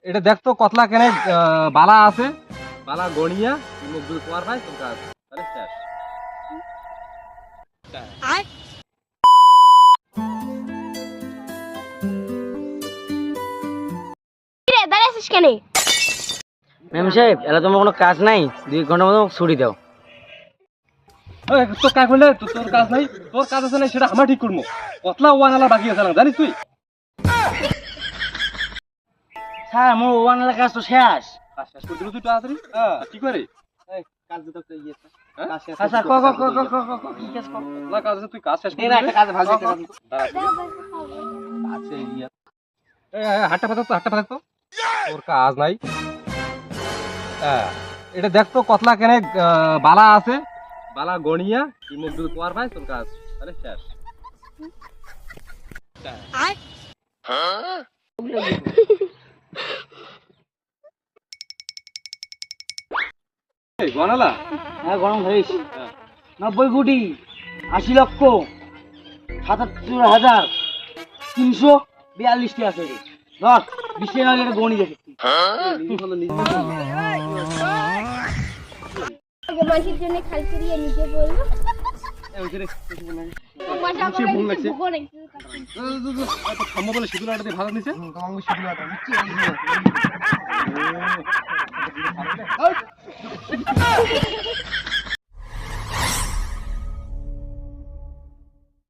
এটা দেখতো কতলা কেনে বালা আছে, বালা গড়িয়া মুখ দুই তোমার ভাই তোর কাজ তাহলে শেষ। দাঁড়াইছিস কেন? ম্যাম সাহেব এলা তোমার কোনো কাজ নাই, 2 ঘন্টার মতো ছুটি দাও। তোর কাজ করলে তোর কাজ নাই, তোর কাজ আছে না সেটা আমরা ঠিক করবো। কতলা ওয়ানালা বাকি আছে না জানিস তুই? স্যার মোর ওয়ানালা কাজ তো শেষ। কাজ শেষ করে দিল তুই তাড়াতাড়ি। হ্যাঁ কি করে কাজ দিতে তো ইয়েছে। হ্যাঁ? আচ্ছা ক কি কাজ কর? কতলা কাজ আছে তুই কাজ শেষ করে এর একটা কাজ ভালো একটা কাজ। আছে ইয়া। হাটটা পাতা তো, হাটটা পাতা তো। তোর কাজ নাই। হ্যাঁ এটা দেখতো কতলা কেনে বালা আছে, বালা গড়িয়া মুখ দুই তোমার ভাই তোর কাজ তাহলে শেষ। এই গনালা হ্যাঁ গরম ধরিস। 90 কোটি 80 লক্ষ 77,342টি আছে রে। ধর 20 টাকা এটা গণি দেখে। মাসির জন্য খাল করিয়ে নিজে বললো সম্ভব বলে সিঁদুর আটা দিয়ে ভালো নিছে।